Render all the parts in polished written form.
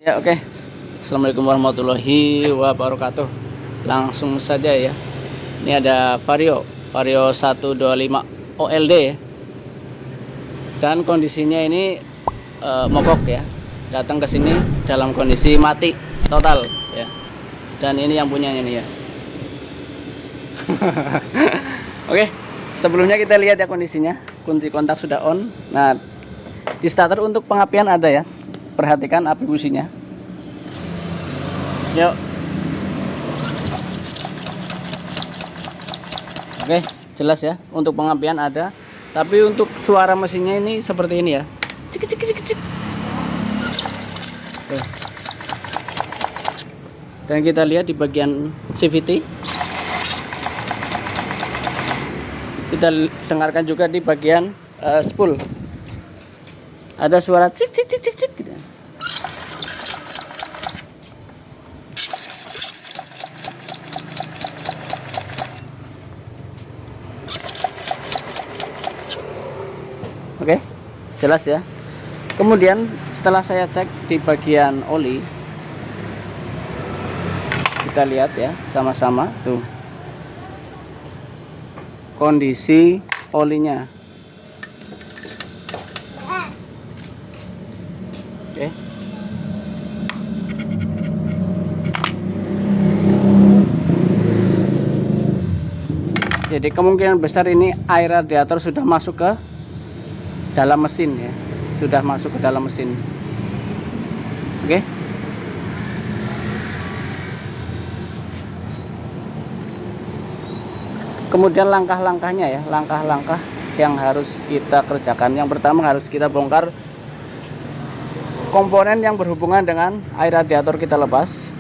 Ya, oke. Assalamualaikum warahmatullahi wabarakatuh. Langsung saja ya. Ini ada Vario 125 OLD ya. Dan kondisinya ini mogok ya. Datang ke sini dalam kondisi mati total ya. Dan ini yang punyanya nih ya. Oke, sebelumnya kita lihat ya kondisinya. Kunci kontak sudah on. Nah, di starter untuk pengapian ada ya. Perhatikan api businya. Yuk. Oke, jelas ya. Untuk pengapian ada. Tapi untuk suara mesinnya ini seperti ini ya. Cik cik cik cik. Oke. Dan kita lihat di bagian CVT. Kita dengarkan juga di bagian spool. Ada suara cik cik cik cik cik gitu. Oke, jelas ya. Kemudian setelah saya cek di bagian oli, kita lihat ya sama-sama tuh kondisi olinya. Oke. Jadi kemungkinan besar ini air radiator sudah masuk ke dalam mesin ya, sudah masuk ke dalam mesin. Oke. Kemudian langkah-langkahnya ya, langkah-langkah yang harus kita kerjakan. Yang pertama harus kita bongkar komponen yang berhubungan dengan air radiator, kita lepas.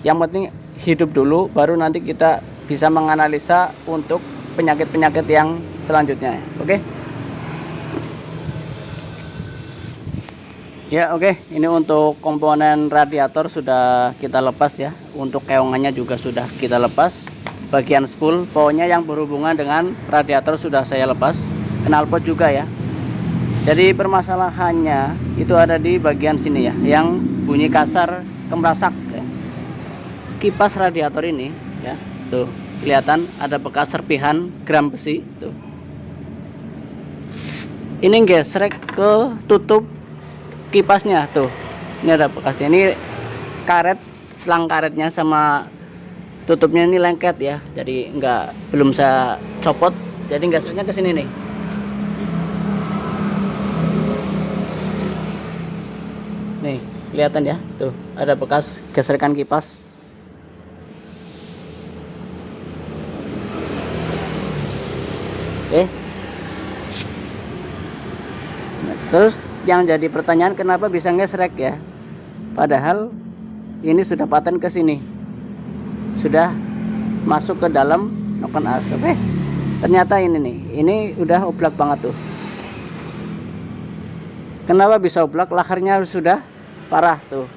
Yang penting hidup dulu, baru nanti kita bisa menganalisa untuk penyakit-penyakit yang selanjutnya. Oke. Ya, oke. Ini untuk komponen radiator sudah kita lepas ya. Untuk keongannya juga sudah kita lepas. Bagian spool, pokoknya yang berhubungan dengan radiator sudah saya lepas. Knalpot juga ya. Jadi permasalahannya itu ada di bagian sini ya, yang bunyi kasar kemerasak ya. Kipas radiator ini ya, tuh kelihatan ada bekas serpihan gram besi tuh. Ini gesrek ke tutup kipasnya tuh. Ini ada bekasnya. Ini karet, selang karetnya sama tutupnya ini lengket ya. Jadi belum saya copot. Jadi gesernya ke sini nih. Nih, kelihatan ya. Tuh, ada bekas geserkan kipas. Oke. Nah, terus yang jadi pertanyaan, kenapa bisa ngesrek ya? Padahal ini sudah paten ke sini, sudah masuk ke dalam noken as. Oke. Ternyata ini nih, ini udah oblak banget tuh. Kenapa bisa oblak? Lakarnya sudah parah tuh.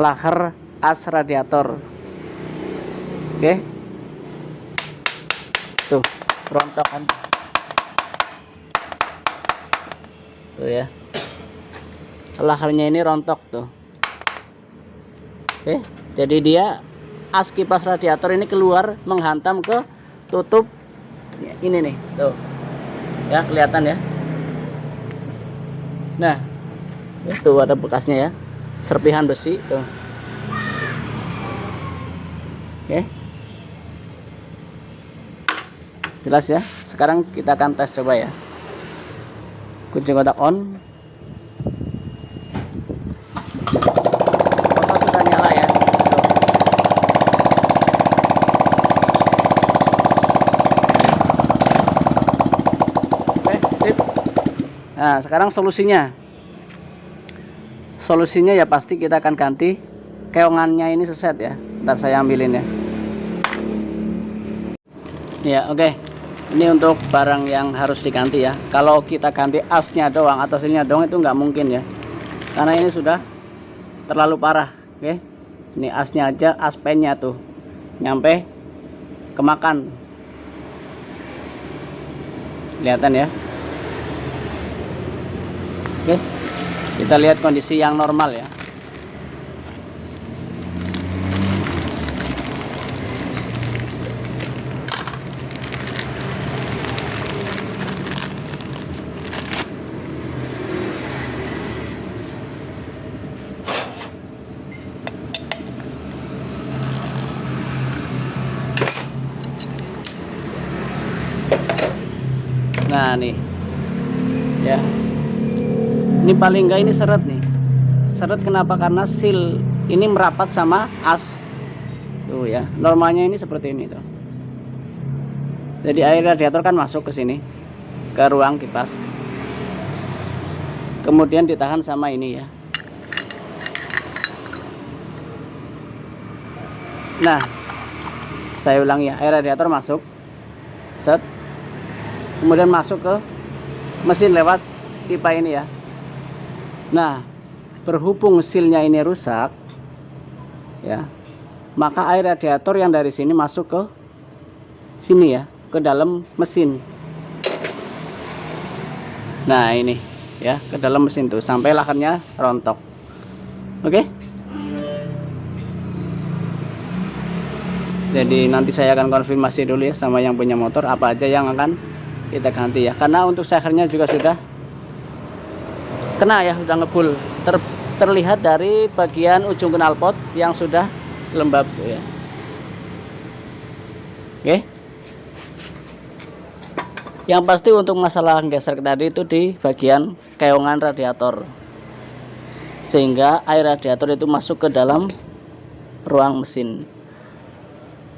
Lahar as radiator. Oke. Tuh, rontok kan. Tuh ya, laharnya ini rontok tuh. Oke, jadi dia as kipas radiator ini keluar menghantam ke tutup ini nih tuh ya, kelihatan ya. Nah itu ada bekasnya ya, serpihan besi tuh. Oke, jelas ya. Sekarang kita akan tes coba ya. Kunci kontak on. Motor sudah nyala ya. Oke, sip. Nah, sekarang solusinya. Solusinya ya pasti kita akan ganti keongannya ini seset ya. Ntar saya ambilin ya. Ya, oke. Ini untuk barang yang harus diganti ya. Kalau kita ganti asnya doang atau silnya doang itu nggak mungkin ya, karena ini sudah terlalu parah. Oke, ini asnya aja, as pennya tuh nyampe kemakan, kelihatan ya. Oke, Kita lihat kondisi yang normal ya. Nah nih ya, ini paling enggak ini seret nih. Seret kenapa? Karena seal ini merapat sama as tuh ya. Normalnya ini seperti ini tuh. Jadi air radiator kan masuk ke sini, ke ruang kipas, kemudian ditahan sama ini ya. Nah, saya ulang ya, air radiator masuk, set, kemudian masuk ke mesin lewat pipa ini ya. Nah, berhubung sealnya ini rusak ya, maka air radiator yang dari sini masuk ke sini ya, ke dalam mesin. Nah ini ya, ke dalam mesin tuh sampai lahannya rontok. Oke. Jadi nanti saya akan konfirmasi dulu ya sama yang punya motor apa aja yang akan kita ganti ya, karena untuk sehernya juga sudah kena ya, sudah ngebul. Terlihat dari bagian ujung knalpot yang sudah lembab ya. Oke. Yang pasti untuk masalah geser tadi itu di bagian keongan radiator, sehingga air radiator itu masuk ke dalam ruang mesin.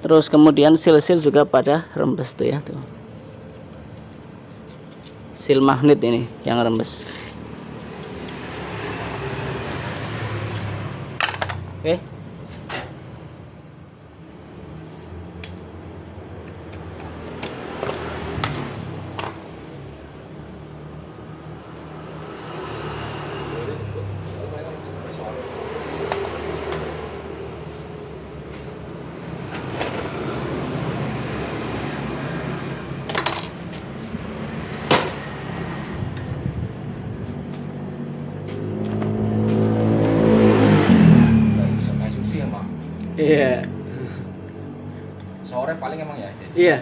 Terus kemudian seal-seal juga pada rembes tuh ya, tuh seal magnet ini yang rembes. Oke. Iya. Sore paling emang ya. Iya.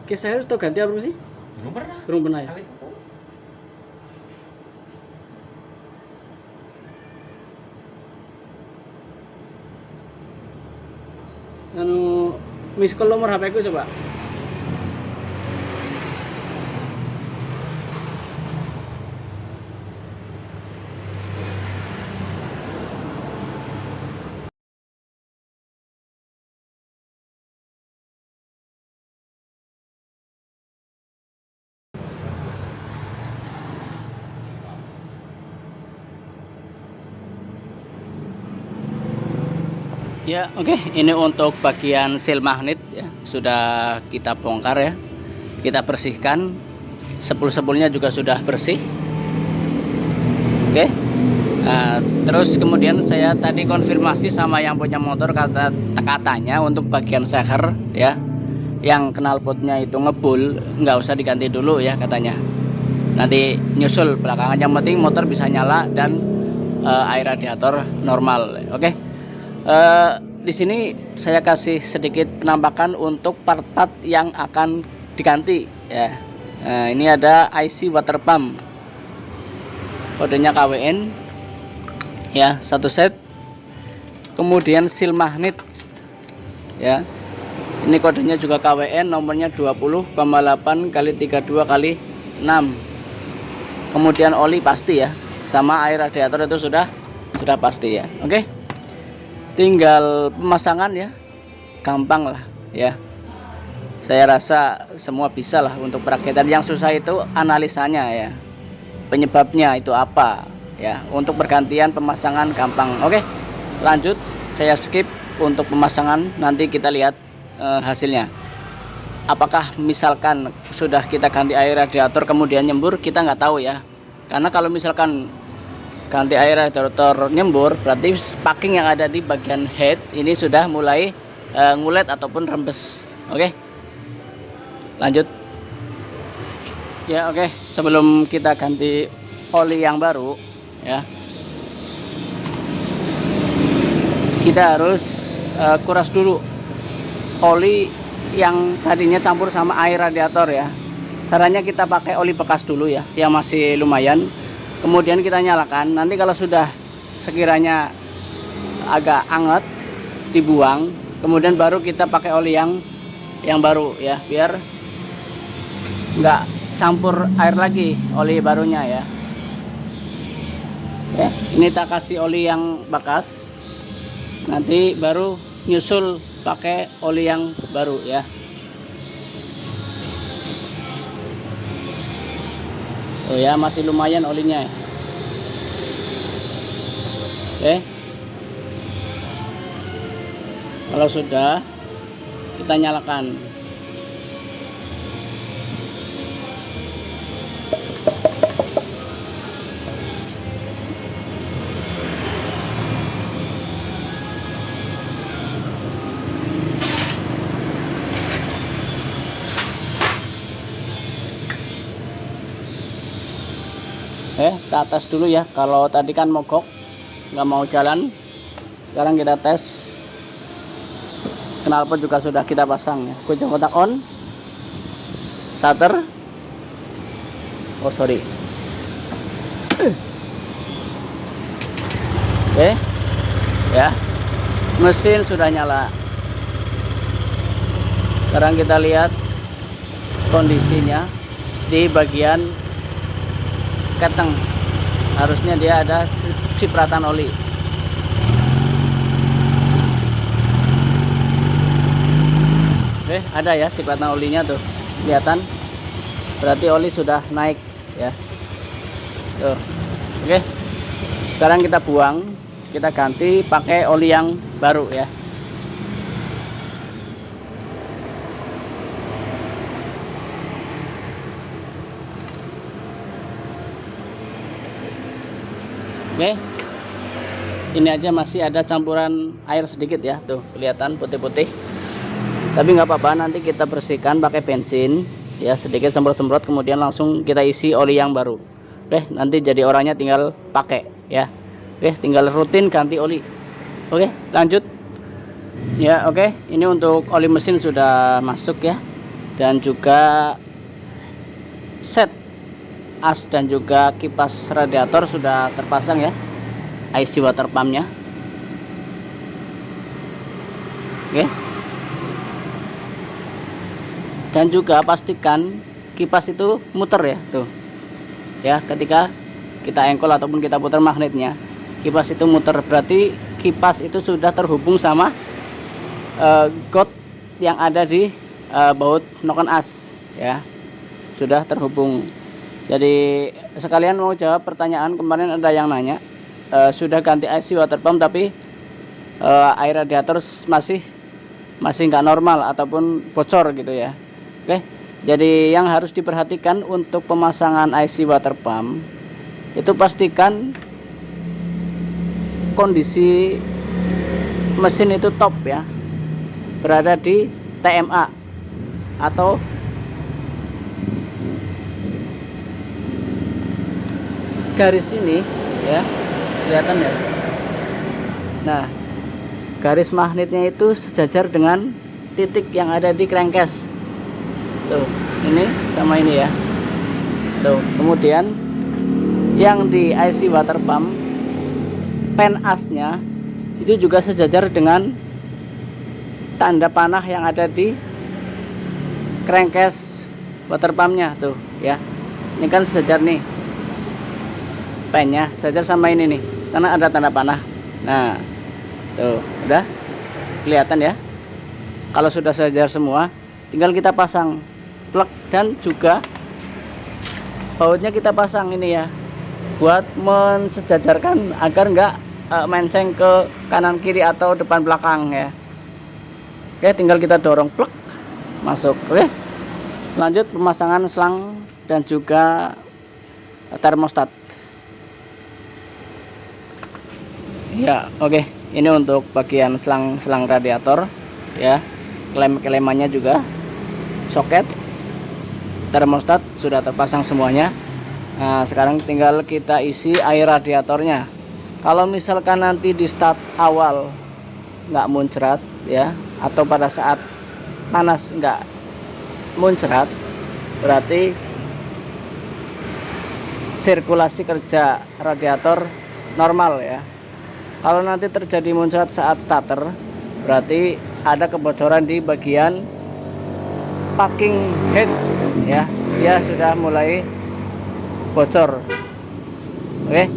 Oke, saya harus tahu ganti apa sih? Belum pernah. Belum pernah ya. Kali itu. Anu, miss call nomor HP ku coba. Ya, oke. Ini untuk bagian seal magnet ya, sudah kita bongkar ya. Kita bersihkan. Sepul-sepulnya juga sudah bersih. Oke. Nah, terus kemudian saya tadi konfirmasi sama yang punya motor, katanya untuk bagian seher ya, yang knalpotnya itu ngebul, nggak usah diganti dulu ya katanya. Nanti nyusul belakangan, yang penting motor bisa nyala dan air radiator normal. Oke. Di sini saya kasih sedikit penampakan untuk part-part yang akan diganti ya. Nah, ini ada IC water pump, kodenya KWN ya, satu set. Kemudian seal magnet ya, ini kodenya juga KWN, nomornya 20,8 x 32 x 6. Kemudian oli pasti ya, sama air radiator itu sudah pasti ya. Oke. Tinggal pemasangan ya, gampang lah ya. Saya rasa semua bisa lah untuk perakitan. Yang susah itu analisanya ya, penyebabnya itu apa ya. Untuk pergantian pemasangan gampang. Oke, lanjut, saya skip untuk pemasangan, nanti kita lihat hasilnya. Apakah misalkan sudah kita ganti air radiator kemudian nyembur, kita nggak tahu ya. Karena kalau misalkan ganti air radiator nyembur, berarti sparking yang ada di bagian head ini sudah mulai ngulet ataupun rembes. Oke, lanjut. Ya, oke. Sebelum kita ganti oli yang baru ya, kita harus kuras dulu oli yang tadinya campur sama air radiator ya. Caranya kita pakai oli bekas dulu ya, yang masih lumayan. Kemudian kita nyalakan. Nanti kalau sudah sekiranya agak anget, dibuang. Kemudian baru kita pakai oli yang baru ya, biar nggak campur air lagi oli barunya ya. Oke, ini tak kasih oli yang bekas. Nanti baru nyusul pakai oli yang baru ya. Oh ya, masih lumayan olinya ya. Oke, kalau sudah, kita nyalakan. Kita tes dulu ya. Kalau tadi kan mogok, nggak mau jalan. Sekarang kita tes. Knalpot juga sudah kita pasang ya. Kunci kontak on, starter. Oh sorry. Oke ya, mesin sudah nyala. Sekarang kita lihat kondisinya di bagian keteng. Harusnya dia ada cipratan oli. Oke, ada ya cipratan olinya tuh, kelihatan. Berarti oli sudah naik ya. Tuh. Oke, sekarang kita buang, kita ganti pakai oli yang baru ya. Oke, ini aja masih ada campuran air sedikit ya, tuh kelihatan putih-putih. Tapi nggak apa-apa, nanti kita bersihkan pakai bensin ya, sedikit semprot-semprot, kemudian langsung kita isi oli yang baru. Oke, nanti jadi orangnya tinggal pakai ya. Oke, tinggal rutin ganti oli. Oke, lanjut ya. Oke, ini untuk oli mesin sudah masuk ya, dan juga set as dan juga kipas radiator sudah terpasang ya, IC water pumpnya. Oke, dan juga pastikan kipas itu muter ya, tuh ya. Ketika kita engkol ataupun kita putar magnetnya, kipas itu muter, berarti kipas itu sudah terhubung sama got yang ada di baut noken as ya, sudah terhubung. Jadi sekalian mau jawab pertanyaan, kemarin ada yang nanya sudah ganti IC water pump tapi air radiator masih nggak normal ataupun bocor gitu ya. Oke, jadi yang harus diperhatikan untuk pemasangan IC water pump itu pastikan kondisi mesin itu top ya, berada di TMA atau garis ini ya, kelihatan ya. Nah, garis magnetnya itu sejajar dengan titik yang ada di crankcase. Tuh, ini sama ini ya. Tuh, kemudian yang di IC water pump pen asnya itu juga sejajar dengan tanda panah yang ada di crankcase water pumpnya tuh ya. Ini kan sejajar nih, pennya sejajar sama ini nih, karena ada tanda panah. Nah, tuh udah kelihatan ya. Kalau sudah sejajar semua, tinggal kita pasang plug dan juga bautnya kita pasang ini ya, buat mensejajarkan agar enggak menceng ke kanan kiri atau depan belakang ya. Oke, tinggal kita dorong plug masuk. Oke, lanjut pemasangan selang dan juga termostat ya. Oke, ini untuk bagian selang radiator ya, klem-klemannya juga, soket termostat sudah terpasang semuanya. Nah, sekarang tinggal kita isi air radiatornya. Kalau misalkan nanti di start awal nggak muncrat ya, atau pada saat panas nggak muncrat, berarti sirkulasi kerja radiator normal ya. Kalau nanti terjadi muncrat saat starter, berarti ada kebocoran di bagian packing head ya, dia sudah mulai bocor. Oke,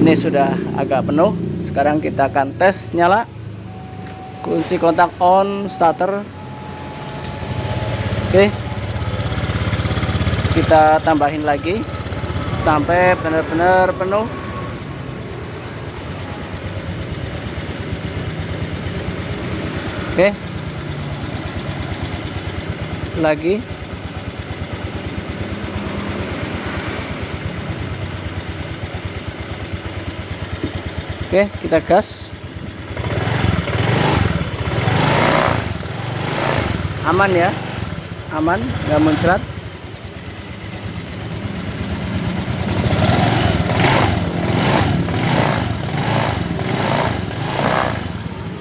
ini sudah agak penuh. Sekarang kita akan tes nyala. Kunci kontak on, starter. Oke, kita tambahin lagi sampai benar-benar penuh. Oke, lagi. Oke, kita gas. Aman ya, aman, nggak muncrat.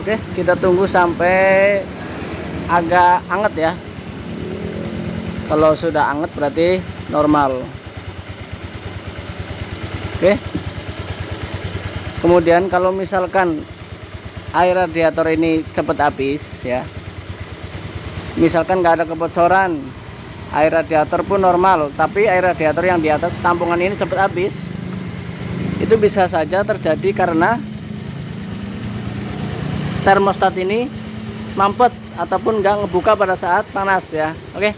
Oke, kita tunggu sampai agak anget ya. Kalau sudah anget berarti normal. Oke. Kemudian kalau misalkan air radiator ini cepat habis ya, misalkan nggak ada kebocoran, air radiator pun normal, tapi air radiator yang di atas tampungan ini cepat habis, itu bisa saja terjadi karena termostat ini mampet ataupun nggak ngebuka pada saat panas ya. Oke,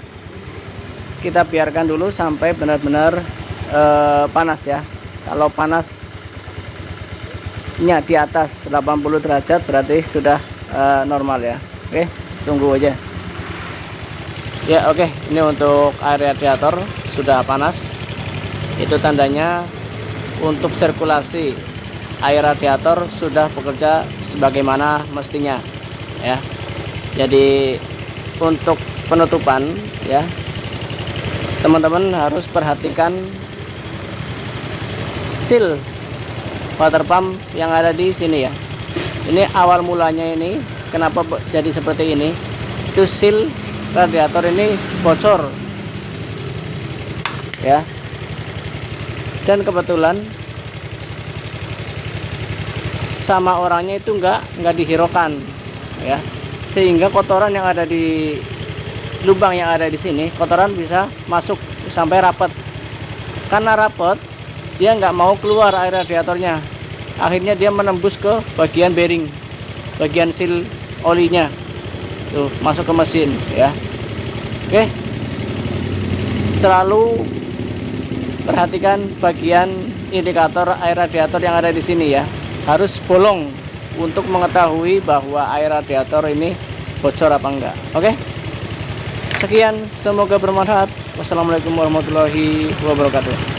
kita biarkan dulu sampai benar-benar panas ya. Kalau panasnya di atas 80 derajat berarti sudah normal ya. Oke, tunggu aja ya. Oke, ini untuk air radiator sudah panas. Itu tandanya untuk sirkulasi air radiator sudah bekerja sebagaimana mestinya ya. Jadi untuk penutupan ya, teman-teman harus perhatikan seal water pump yang ada di sini ya. Ini awal mulanya ini kenapa jadi seperti ini, itu seal radiator ini bocor ya. Dan kebetulan sama orangnya itu nggak dihiraukan ya, sehingga kotoran yang ada di lubang yang ada di sini, kotoran bisa masuk sampai rapat. Karena rapat, dia nggak mau keluar air radiatornya, akhirnya dia menembus ke bagian bearing, bagian seal olinya tuh, masuk ke mesin ya. Oke, selalu perhatikan bagian indikator air radiator yang ada di sini ya, harus bolong untuk mengetahui bahwa air radiator ini bocor apa enggak. Oke, sekian, semoga bermanfaat. Wassalamualaikum warahmatullahi wabarakatuh.